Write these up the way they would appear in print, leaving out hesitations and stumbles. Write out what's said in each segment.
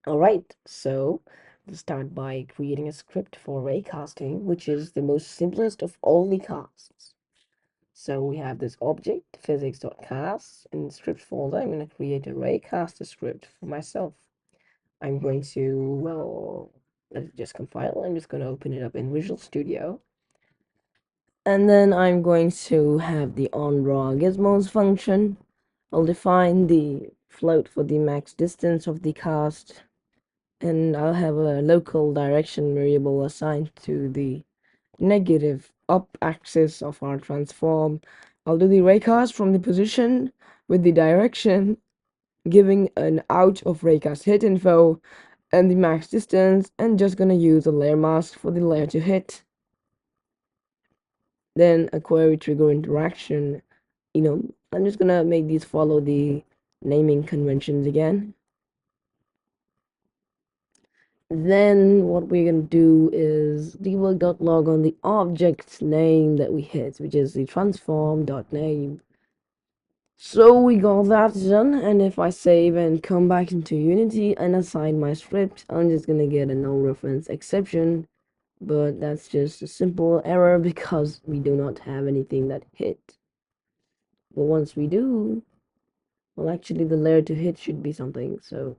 Alright, so let's start by creating a script for raycasting, which is the most simplest of all the casts. So we have this object, Physics.Casts. In the script folder, I'm going to create a raycast script for myself. I'm going to, well, let's just compile. I'm just going to open it up in Visual Studio. And then I'm going to have the onDraw gizmos function. I'll define the float for the max distance of the cast, and I'll have a local direction variable assigned to the negative up axis of our transform. I'll do the raycast from the position with the direction, giving an out of raycast hit info and the max distance, and just gonna use a layer mask for the layer to hit. Then a query trigger interaction. I'm just gonna make these follow the naming conventions again. Then what we're gonna do is debug.log on the object's name that we hit, which is the transform.name. So we got that done, and if I save and come back into Unity and assign my script, I'm just gonna get a no reference exception, but that's just a simple error because we do not have anything that hit. But once we do, well, actually the layer to hit should be something. So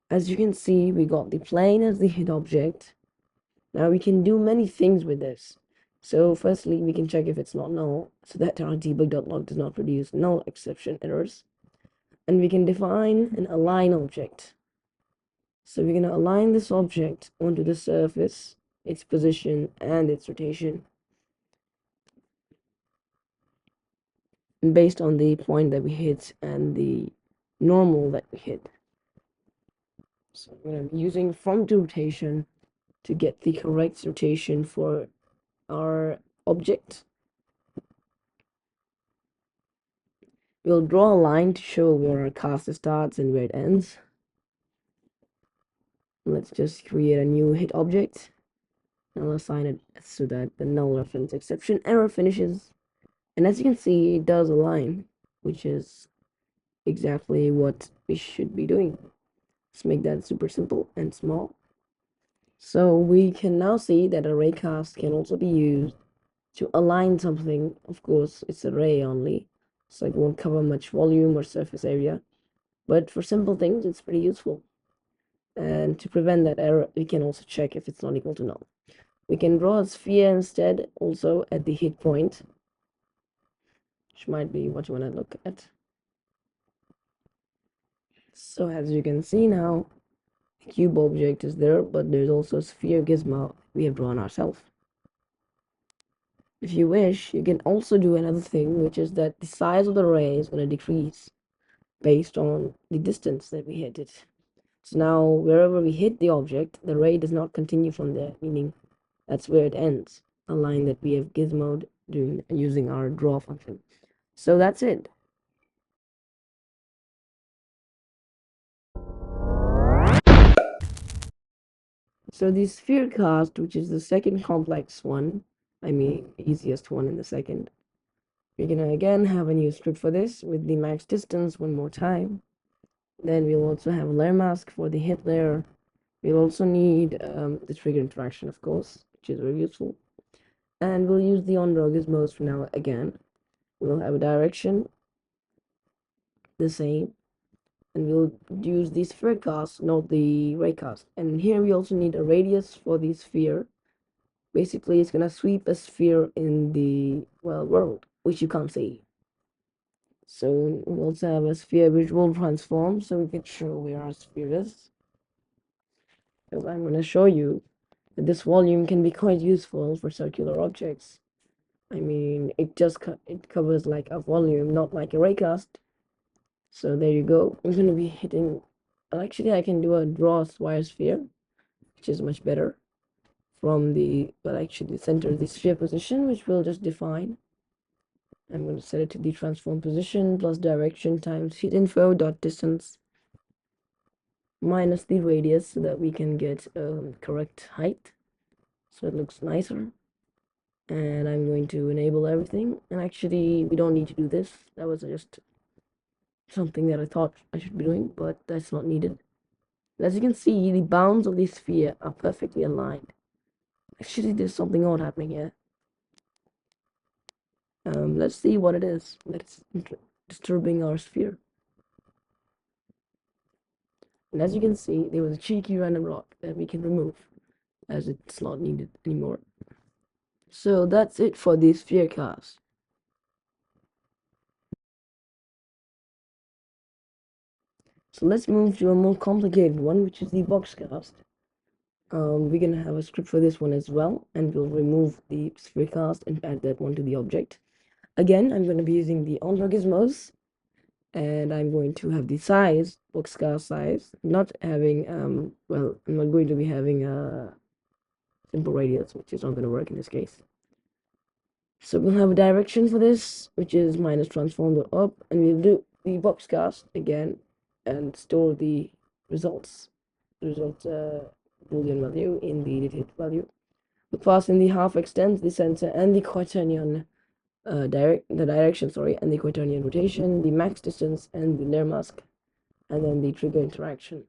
as you can see, we got the plane as the hit object. Now we can do many things with this. So firstly, we can check if it's not null, so that our debug.log does not produce null exception errors. And we can define an align object. So we're going to align this object onto the surface, its position, and its rotation, based on the point that we hit and the normal that we hit. So I'm going to be using from to rotation to get the correct rotation for our object. We'll draw a line to show where our cast starts and where it ends. Let's just create a new hit object. I'll assign it so that the null reference exception error finishes. And as you can see, it does align, which is exactly what we should be doing. Let's make that super simple and small. So we can now see that a raycast can also be used to align something. Of course, it's a ray only, so it won't cover much volume or surface area. But for simple things, it's pretty useful. And to prevent that error, we can also check if it's not equal to null. We can draw a sphere instead, also at the hit point, which might be what you want to look at. So as you can see now, the cube object is there, but there's also a sphere gizmo we have drawn ourselves. If you wish, you can also do another thing, which is that the size of the ray is going to decrease based on the distance that we hit it. So now, wherever we hit the object, the ray does not continue from there, meaning that's where it ends, a line that we have gizmoed using our draw function. So that's it. So the Spherecast, which is the second complex one, I mean easiest one in the second, we're gonna again have a new script for this with the max distance one more time. Then we'll also have a layer mask for the hit layer. We'll also need the trigger interaction, of course, which is very useful. And we'll use the onDraw gizmos for now again. We'll have a direction, the same, and we'll use the Spherecast, not the Raycast. And here we also need a radius for the sphere. Basically, it's gonna sweep a sphere in the, well, world, which you can't see. So we'll also have a sphere visual transform, so we can show where our sphere is. So I'm gonna show you that this volume can be quite useful for circular objects. I mean, it covers like a volume, not like a raycast. So there you go. I'm gonna be hitting. Actually, I can do a draw wire sphere, which is much better from the, well, actually center the sphere position, which we'll just define. I'm going to set it to the transform position plus direction times hit info dot distance minus the radius so that we can get correct height, so it looks nicer. And I'm going to enable everything, and actually we don't need to do this. That was just something that I thought I should be doing, but that's not needed. As you can see, the bounds of the sphere are perfectly aligned. Actually, there's something odd happening here. Let's see what it is that's disturbing our sphere. And as you can see, there was a cheeky random rock that we can remove as it's not needed anymore. So that's it for the Spherecast. So let's move to a more complicated one, which is the Boxcast. We're gonna have a script for this one as well, and we'll remove the Spherecast and add that one to the object. Again, I'm going to be using the onlog gizmos, and I'm going to have the size, Boxcast size, not having, well, I'm not going to be having a simple radius, which is not going to work in this case. So we'll have a direction for this, which is minus transform up, and we'll do the Boxcast again and store the results, boolean value in the detailed value. We'll pass in the half extents, the center, and the quaternion direction, and the quaternion rotation, the max distance, and the layer mask, and then the trigger interaction.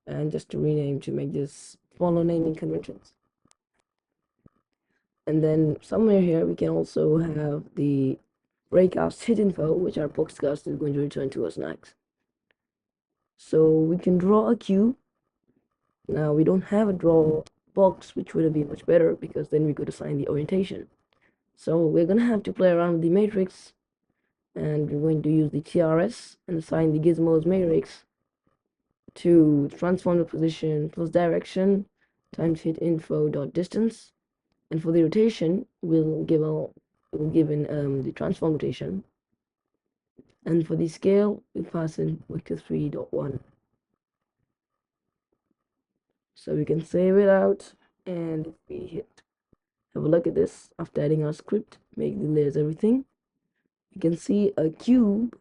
And just to rename to make this follow naming conventions. And then somewhere here we can also have the Raycast hit info, which our Boxcast is going to return to us next. So we can draw a cube. Now we don't have a draw box, which would have been much better because then we could assign the orientation. So we're gonna have to play around with the matrix, and we're going to use the TRS and assign the gizmos matrix to transform the position plus direction times hit info dot distance, and for the rotation we'll give the transform rotation, and for the scale we pass in vector 3.1. So we can save it out, and if we have a look at this after adding our script, make the layers everything, you can see a cube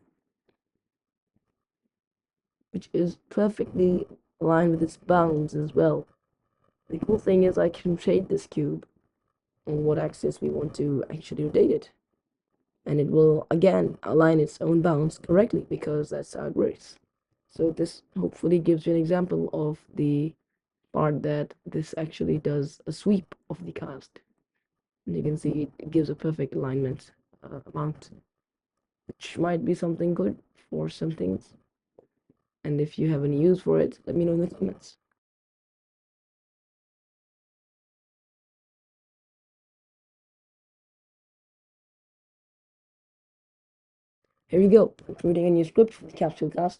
which is perfectly aligned with its bounds as well. The cool thing is I can rotate this cube on what axis we want to actually rotate it, and it will again align its own bounds correctly because that's how it works. So this hopefully gives you an example of the part that this actually does a sweep of the cast, and you can see it gives a perfect alignment amount, which might be something good for some things. And if you have any use for it, let me know in the comments. Here we go. I'm creating a new script for the CapsuleCast,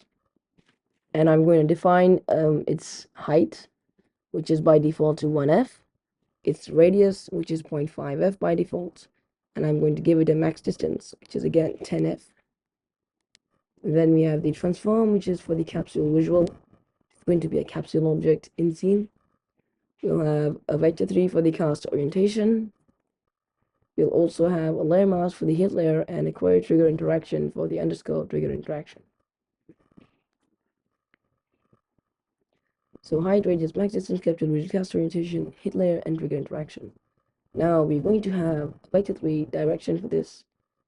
and I'm going to define its height, which is by default to 1f, its radius, which is 0.5f by default, and I'm going to give it a max distance, which is again 10f. Then we have the transform, which is for the capsule visual. It's going to be a capsule object in scene. We'll have a vector 3 for the cast orientation. We'll also have a layer mask for the hit layer and a query trigger interaction for the underscore trigger interaction. So height, radius, max distance, capsule visual, cast orientation, hit layer, and trigger interaction. Now we're going to have a vector 3 direction for this,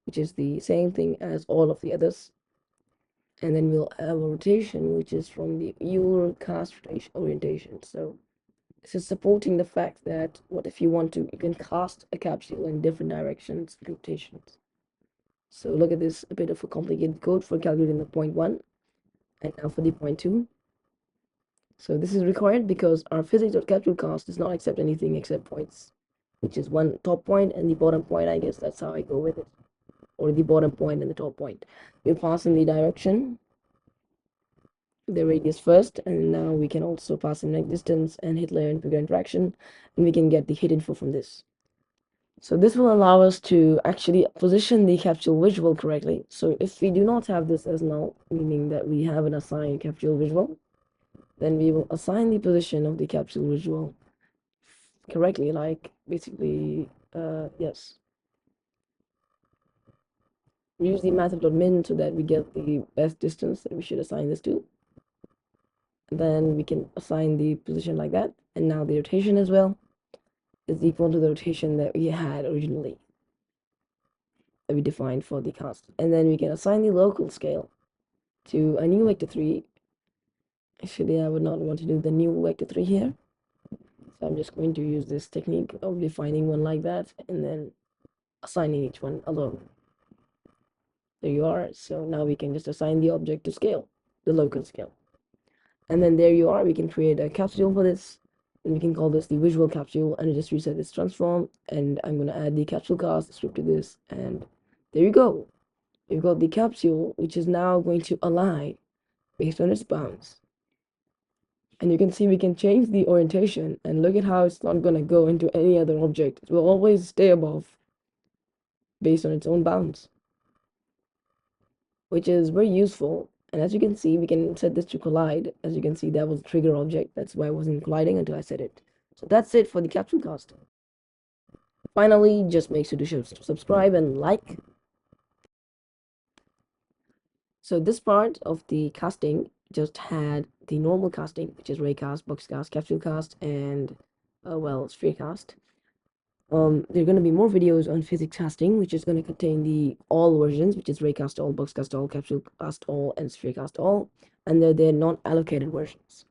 which is the same thing as all of the others. And then we'll have a rotation, which is from the Euler cast orientation. So this is supporting the fact that what if you want to, you can cast a capsule in different directions and rotations. So look at this, a bit of a complicated code for calculating the point 1, and now for the point 2. So this is required because our Physics.Casts does not accept anything except points, which is one top point and the bottom point. I guess that's how I go with it, or the bottom point and the top point. We'll pass in the direction, the radius first, and now we can also pass in like distance and hit layer and figure interaction, and we can get the hit info from this. So this will allow us to actually position the capsule visual correctly. So if we do not have this as null, meaning that we have an assigned capsule visual, then we will assign the position of the capsule visual correctly, like basically, yes. We use the method.min so that we get the best distance that we should assign this to. Then we can assign the position like that, and now the rotation as well is equal to the rotation that we had originally, that we defined for the cast. And then we can assign the local scale to a new vector 3, Actually, I would not want to do the new vector 3 here. So I'm just going to use this technique of defining one like that and then assigning each one alone. There you are. So now we can just assign the object to scale, the local scale. And then there you are. We can create a capsule for this. And we can call this the visual capsule and just reset this transform. And I'm going to add the CapsuleCast script to this. And there you go. You've got the capsule, which is now going to align based on its bounds. And you can see we can change the orientation, and look at how it's not going to go into any other object. It will always stay above based on its own bounds, which is very useful. And as you can see, we can set this to collide. As you can see, that was a trigger object. That's why I wasn't colliding until I set it. So that's it for the CapsuleCast. Finally, just make sure to subscribe and like. So this part of the casting just had the normal casting, which is Raycast, Boxcast, CapsuleCast, and well, Spherecast. There are going to be more videos on physics casting, which is going to contain the all versions, which is Raycast all, Boxcast all, Capsulecast all, and Spherecast all, and they're not allocated versions.